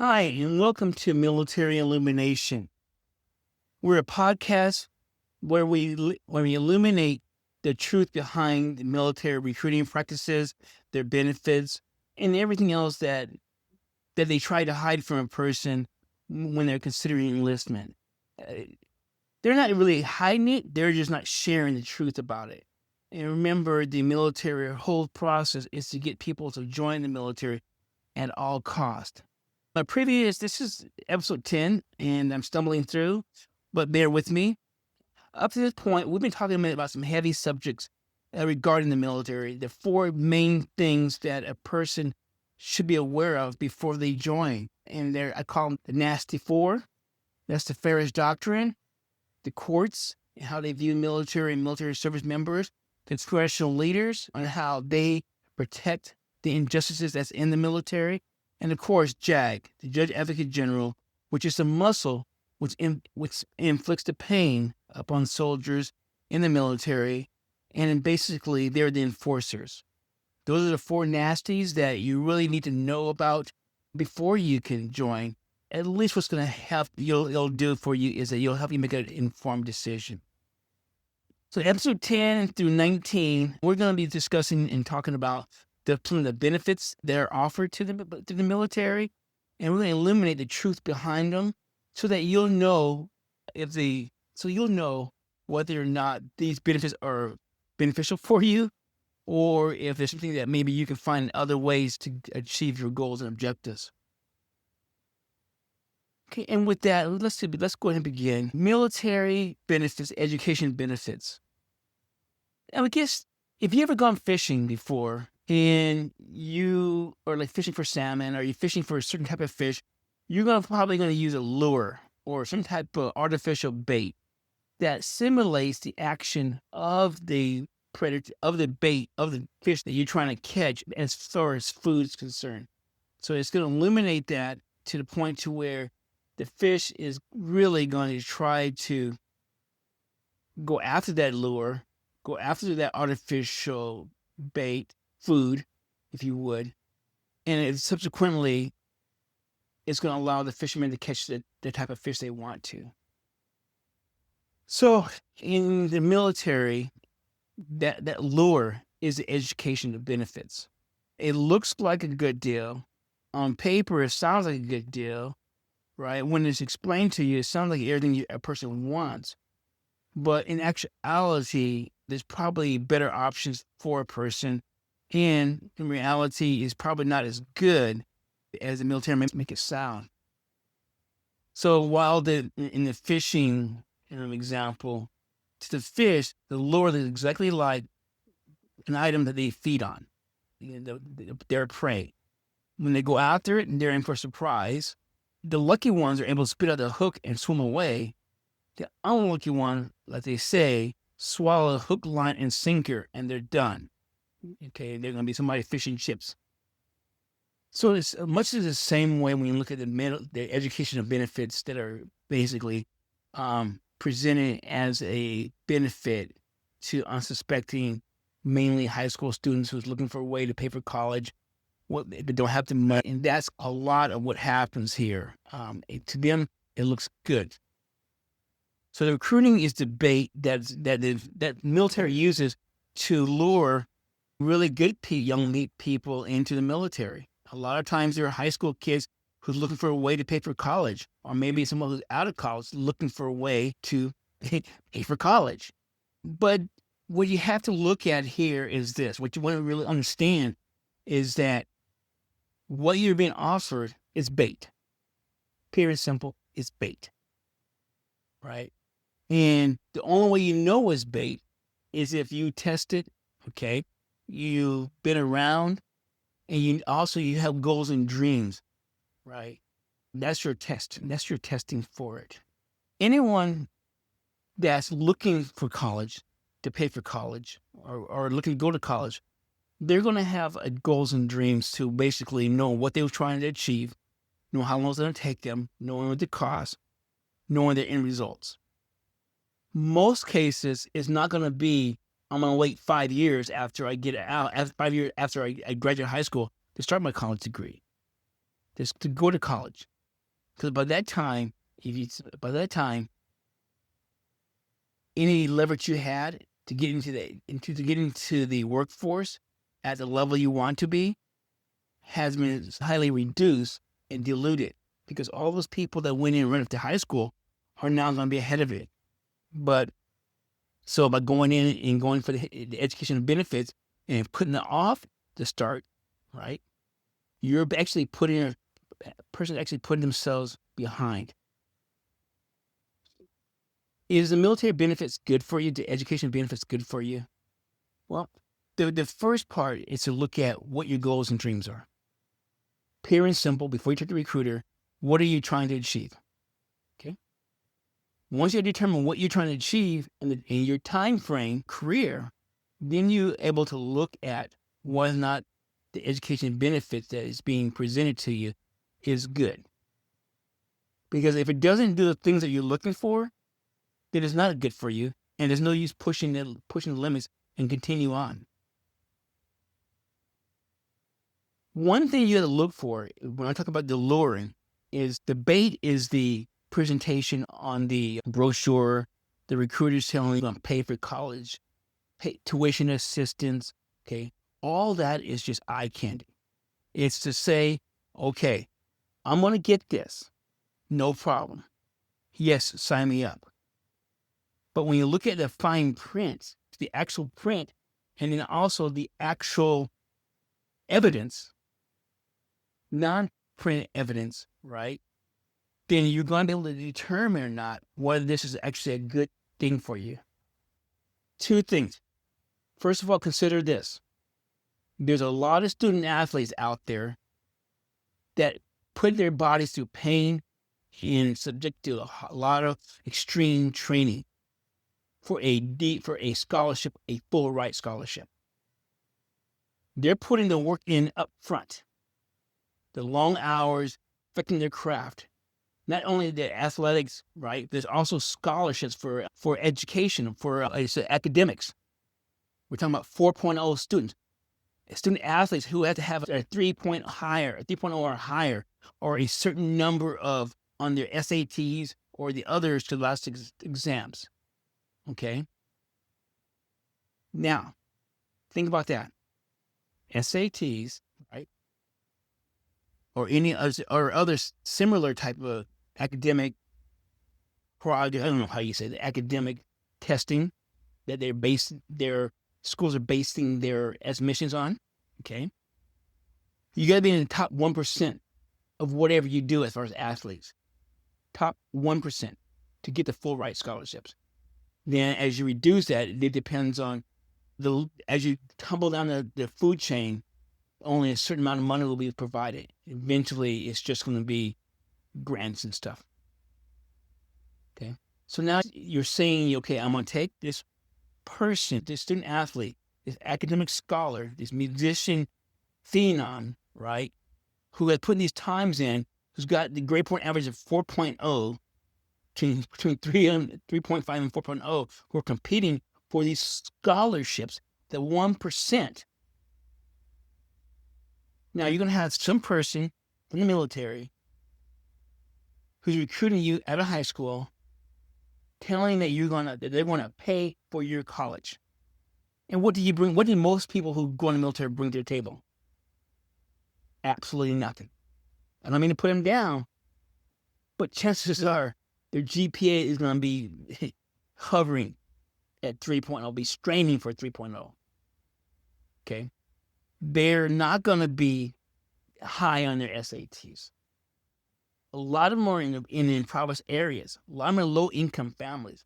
Hi, and welcome to Military Illumination. We're a podcast where we illuminate the truth behind the military recruiting practices, their benefits, and everything else that they try to hide from a person when they're considering enlistment. Uh, they're not really hiding it; they're just not sharing the truth about it. And remember, the military whole process is to get people to join the military at all cost. This is episode 10, and I'm stumbling through, but bear with me. Up to this point, we've been talking a minute about some heavy subjects regarding the military, the four main things that a person should be aware of before they join. And I call them the nasty four. That's the Ferris Doctrine, the courts, and how they view military and military service members, the congressional leaders, on how they protect the injustices that's in the military, and of course, JAG, the Judge Advocate General, which is the muscle which inflicts the pain upon soldiers in the military, and basically they're the enforcers. Those are the four nasties that you really need to know about before you can join. At least what's going to help it'll do for you is that you'll help you make an informed decision. So episode 10 through 19, we're going to be discussing and talking about some of the benefits that are offered to the military, and we're going to illuminate the truth behind them so that you'll know whether or not these benefits are beneficial for you, or if there's something that maybe you can find other ways to achieve your goals and objectives. Okay, and with that, let's go ahead and begin. Military benefits, education benefits. And I guess if you ever gone fishing before and you are like fishing for salmon or you're fishing for a certain type of fish, you're probably going to use a lure or some type of artificial bait that simulates the action of the predator, of the bait, of the fish that you're trying to catch as far as food is concerned. So it's going to illuminate that to the point to where the fish is really going to try to go after that lure, go after that artificial bait, food, if you would, and subsequently it's going to allow the fishermen to catch the type of fish they want to. So in the military, that lure is the education of benefits. It looks like a good deal. On paper, it sounds like a good deal, right? When it's explained to you, it sounds like everything a person wants. But in actuality, there's probably better options for a person. And in reality, it's probably not as good as the military make it sound. So while in the fishing example, to the fish, the lure is exactly like an item that they feed on, their prey. When they go after it and they're in for a surprise, the lucky ones are able to spit out the hook and swim away. The unlucky one, like they say, swallow a hook, line, and sinker, and they're done. Okay, they're going to be somebody fishing chips. So it's much the same way when you look at the educational benefits that are basically presented as a benefit to unsuspecting, mainly high school students who's looking for a way to pay for college, they don't have the money, and that's a lot of what happens here. To them, it looks good. So the recruiting is the bait that military uses to lure really good young people into the military. A lot of times there are high school kids who's looking for a way to pay for college, or maybe someone who's out of college looking for a way to pay for college. But what you have to look at here is this. What you want to really understand is that what you're being offered is bait. Pure and simple, it's bait. Right? And the only way you know it's bait is if you test it, okay? You've been around, and you have goals and dreams, right? That's your test. That's your testing for it. Anyone that's looking for college, to pay for college, or looking to go to college, they're going to have goals and dreams to basically know what they were trying to achieve, know how long it's going to take them, knowing what the cost, knowing their end results. Most cases, it's not going to be, I'm going to wait 5 years after I get out, 5 years after I graduate high school to start my college degree. just to go to college. Because by that time, any leverage you had to get into the workforce at the level you want to be has been highly reduced and diluted, because all those people that went in right after high school are now going to be ahead of it. But so by going in and going for the education benefits and putting it off to start, right, you're actually putting themselves behind. Is the military benefits good for you? The education benefits good for you? Well, the first part is to look at what your goals and dreams are. Pure and simple, before you talk to the recruiter, what are you trying to achieve? Okay. Once you determine what you're trying to achieve in your time frame, career, then you're able to look at whether or not the education benefits that is being presented to you is good. Because if it doesn't do the things that you're looking for, then it's not good for you, and there's no use pushing the limits and continue on. One thing you got to look for when I talk about the luring is the bait is the presentation on the brochure, the recruiters telling you to pay for college, pay tuition assistance, okay? All that is just eye candy. It's to say, okay, I'm going to get this. No problem. Yes, sign me up. But when you look at the fine print, the actual print, and then also the actual evidence, non-print evidence, right? Then you're going to be able to determine or not whether this is actually a good thing for you. Two things. First of all, consider this. There's a lot of student athletes out there that put their bodies through pain and subject to a lot of extreme training for a scholarship, a full ride scholarship. They're putting the work in up front. The long hours, affecting their craft. Not only the athletics, right? There's also scholarships for education, for academics. We're talking about 4.0 students. Student athletes who have to have a 3.0 or higher, or a certain number of on their SATs or the other scholastic exams. Okay. Now, think about that. SATs, right? Or any other similar type of academic, I don't know how you say the academic testing that their schools are basing their admissions on. Okay. You got to be in the top 1% of whatever you do as far as athletes. Top 1% to get the full ride scholarships. Then as you reduce that, it depends on as you tumble down the food chain, only a certain amount of money will be provided. Eventually, it's just going to be grants and stuff. Okay. So now you're saying, okay, I'm going to take this person, this student athlete, this academic scholar, this musician phenom, right, who has put these times in, who's got the grade point average of 4.0, between 3.5 and 4.0, who are competing for these scholarships, the 1%. Now, you're going to have some person from the military who's recruiting you out of high school, telling that they're going to pay for your college. And what do you bring? What do most people who go in the military bring to the table? Absolutely nothing. I don't mean to put them down, but chances are their GPA is going to be hovering at 3.0, be straining for 3.0. Okay. They're not going to be high on their SATs. A lot of them are in impoverished areas. A lot of them are low-income families.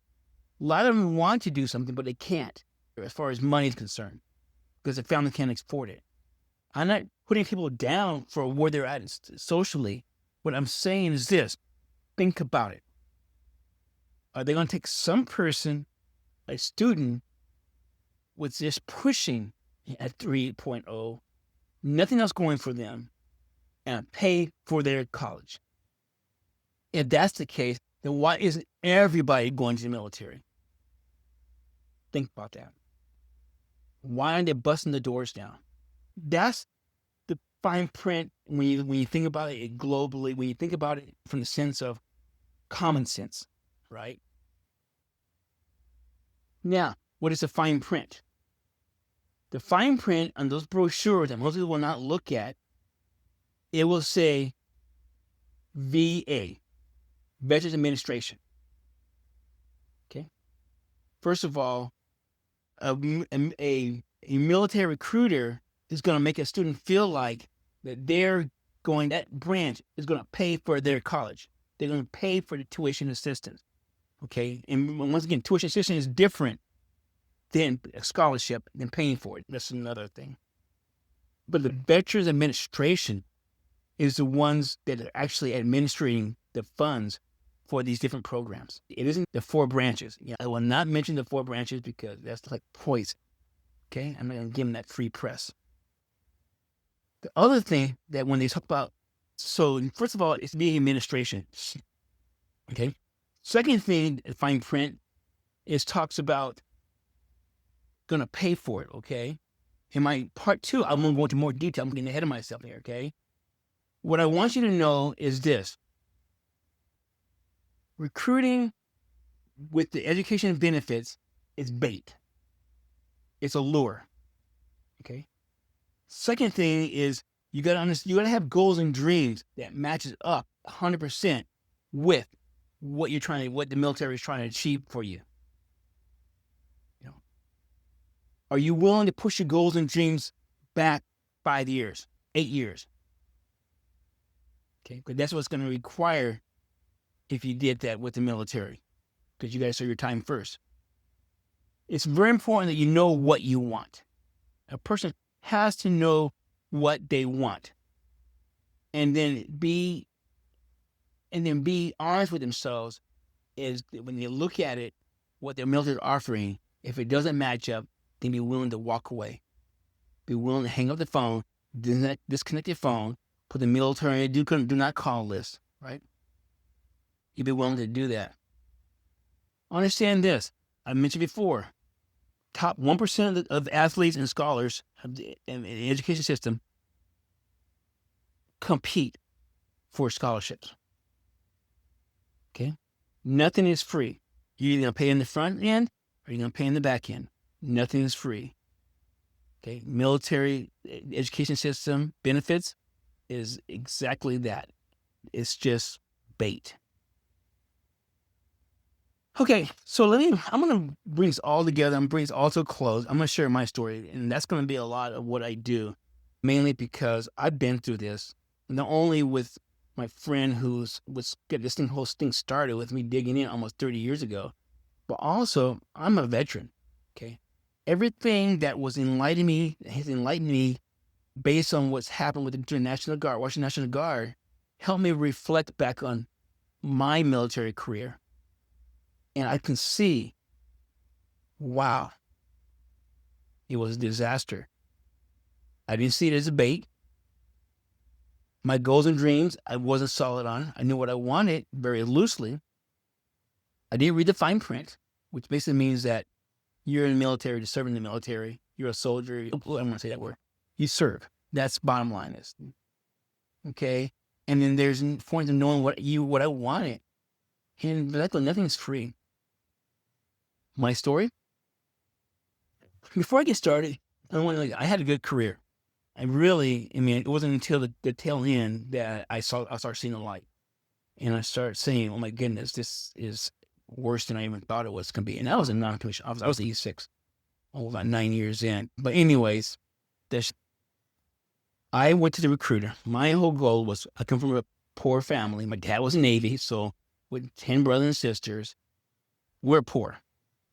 A lot of them want to do something, but they can't as far as money is concerned because the family can't afford it. I'm not putting people down for where they're at socially. What I'm saying is this. Think about it. Are they going to take some person, a student, with just pushing at 3.0, nothing else going for them, and pay for their college? If that's the case, then why isn't everybody going to the military? Think about that. Why aren't they busting the doors down? That's the fine print when you think about it globally, when you think about it from the sense of common sense, right? Now, what is the fine print? The fine print on those brochures that most people will not look at, it will say VA, Veterans Administration. Okay. First of all, a military recruiter is going to make a student feel like that that branch is going to pay for their college. They're going to pay for the tuition assistance. Okay. And once again, tuition assistance is different than a scholarship, than paying for it. That's another thing. But the Veterans Administration is the ones that are actually administering the funds for these different programs. It isn't the 4 branches. Yeah, I will not mention the 4 branches because that's like poison. Okay, I'm not going to give them that free press. The other thing that when they talk about, so first of all, it's the administration. Okay. Second thing, fine print, is talks about going to pay for it. Okay. In my part 2, I'm going to go into more detail. I'm getting ahead of myself here. Okay. What I want you to know is this. Recruiting with the education benefits is bait. It's a lure. Okay. Second thing is you got to understand, you got to have goals and dreams that matches up 100% with what the military is trying to achieve for you. You know, are you willing to push your goals and dreams back 5 years, 8 years? Okay, because that's what's going to require if you did that with the military, because you got to serve your time first. It's very important that you know what you want. A person has to know what they want, and then be honest with themselves. Is when they look at it, what their military is offering, if it doesn't match up, then be willing to walk away. Be willing to hang up the phone, disconnect your phone, put the military do not call list, right? You'd be willing to do that. Understand this. I mentioned before, top 1% of the athletes and scholars in the education system compete for scholarships. Okay? Nothing is free. You're either going to pay in the front end or you're going to pay in the back end. Nothing is free. Okay? Military education system benefits is exactly that. It's just bait. Okay, so I'm going to bring this all together. I'm going to bring this all to a close. I'm going to share my story, and that's going to be a lot of what I do, mainly because I've been through this, not only with my friend who's get this whole thing started with me digging in almost 30 years ago, but also I'm a veteran, okay? Everything that has enlightened me based on what's happened with the National Guard, Washington National Guard, helped me reflect back on my military career. And I can see, wow, it was a disaster. I didn't see it as a bait. My goals and dreams, I wasn't solid on. I knew what I wanted very loosely. I didn't read the fine print, which basically means that you're in the military, you're serving in the military, you're a soldier. I don't want to say that word. You serve. That's bottom line is. Okay? And then there's a point of knowing what I wanted. And nothing's free. My story? Before I get started, I had a good career. It wasn't until the tail end that I started seeing the light. And I started saying, oh my goodness, this is worse than I even thought it was going to be. And I was a non-commissioned officer. I was E6, about 9 years in. But anyways, I went to the recruiter. My whole goal was, I come from a poor family. My dad was in the Navy, so with 10 brothers and sisters, we're poor.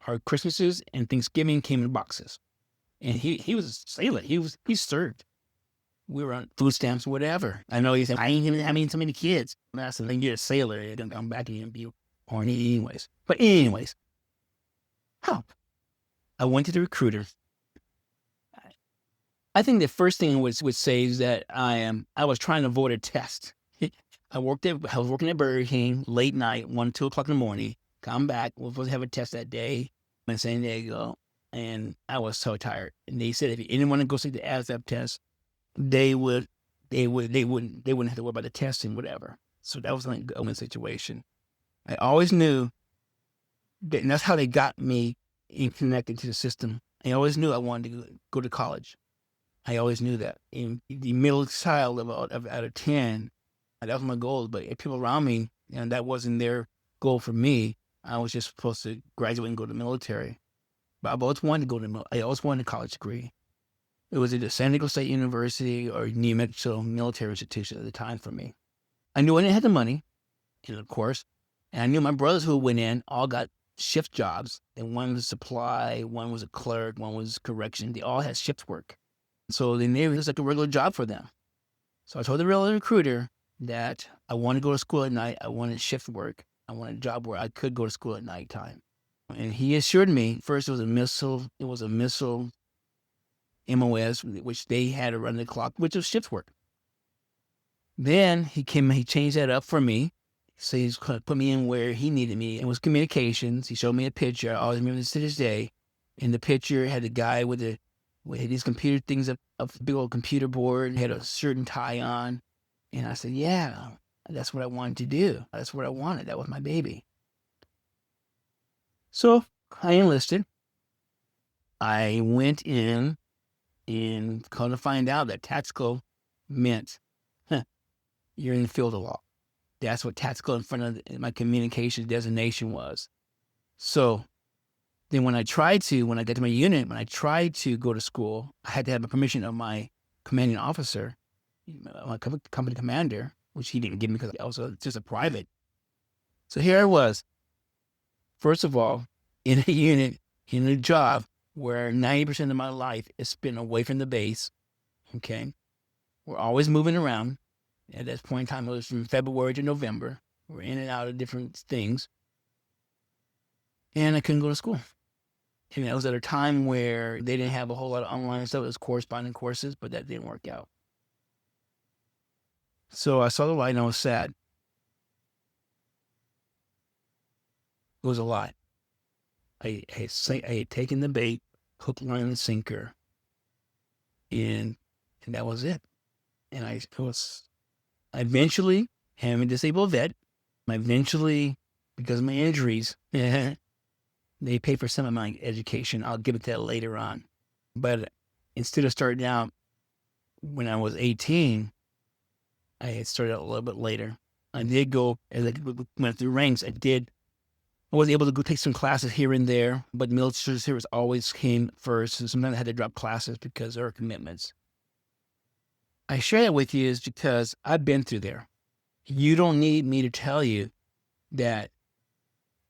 Our Christmases and Thanksgiving came in boxes. And he was a sailor. He served. We were on food stamps, whatever. I know he said, I ain't even having so many kids. And I said, then you're a sailor. You're going to come back and be horny anyways. But anyways, I went to the recruiter. I think the first thing would say is that I was trying to avoid a test. I was working at Burger King late night, 1, 2 o'clock in the morning. Come back. We're supposed to have a test that day in San Diego. And I was so tired. And they said if anyone would go take the ASVAB test, they would They wouldn't have to worry about the testing, whatever. So that was like a win situation. I always knew that, and that's how they got me connected to the system. I always knew I wanted to go to college. I always knew that. In the middle child out of 10, that was my goal. But if people around me, and that wasn't their goal for me, I was just supposed to graduate and go to the military. But I've always wanted to I always wanted a college degree. It was either San Diego State University or New Mexico Military Institution at the time for me. I knew I didn't have the money, of course, and I knew my brothers who went in all got shift jobs. And one was supply, one was a clerk, one was correction. They all had shift work. So then it was like a regular job for them. So I told the real recruiter that I want to go to school at night. I wanted shift work. I wanted a job where I could go to school at nighttime. And he assured me, first it was a missile MOS, which they had around the clock, which was shift work. Then he changed that up for me. So he's going to put me in where he needed me. It was communications. He showed me a picture. I always remember this to this day. In the picture, had the guy with these computer things, a big old computer board, had a shirt and tie on. And I said, yeah, that's what I wanted to do. That's what I wanted. That was my baby. So I enlisted. I went in and come to find out that tactical meant you're in the field of law. That's what tactical in front of my communication designation was. So then when I got to my unit, when I tried to go to school, I had to have the permission of my commanding officer, my company commander, which he didn't give me because I was just a private. So here I was, first of all, in a unit, in a job where 90% of my life is spent away from the base, okay? We're always moving around. At that point in time, it was from February to November. We're in and out of different things. And I couldn't go to school. And that was at a time where they didn't have a whole lot of online stuff. It was corresponding courses, but that didn't work out. So I saw the light and I was sad. It was a lot. I had taken the bait, hook, line, and sinker, and that was it. And I eventually, I'm a disabled vet. Because of my injuries, they pay for some of my education. I'll give it that later on. But instead of starting out when I was 18, I had started out a little bit later. I did go, as I went through ranks, I was able to go take some classes here and there, but military service always came first. So sometimes I had to drop classes because there were commitments. I share that with you is because I've been through there. You don't need me to tell you that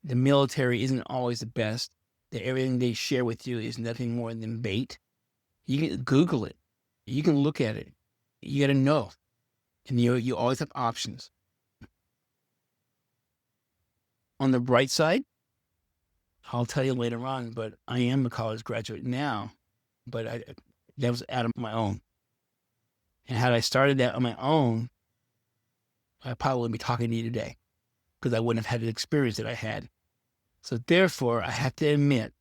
the military isn't always the best, that everything they share with you is nothing more than bait. You can Google it. You can look at it. You got to know. And you always have options. On the bright side, I'll tell you later on, but I am a college graduate now, but that was out of my own. And had I started that on my own, I probably wouldn't be talking to you today because I wouldn't have had the experience that I had. So therefore, I have to admit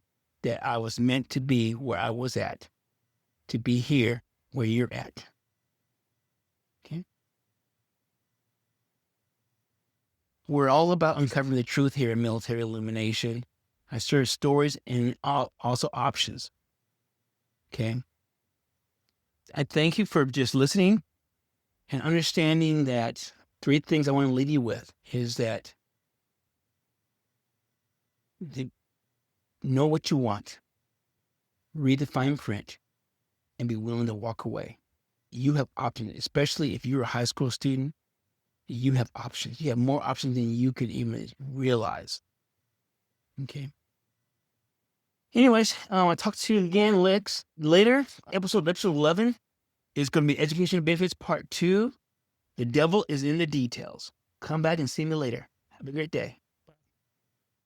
that I was meant to be where I was at, to be here where you're at. Okay? We're all about uncovering the truth here in Military Illumination. I share stories and also options. Okay? I thank you for just listening and understanding that 3 things I want to leave you with is that know what you want, read the fine print, and be willing to walk away. You have options, especially if you're a high school student. You have options. You have more options than you could even realize. Okay. Anyways, I'll talk to you again later. Episode 11 is going to be Education Benefits Part 2. The devil is in the details. Come back and see me later. Have a great day.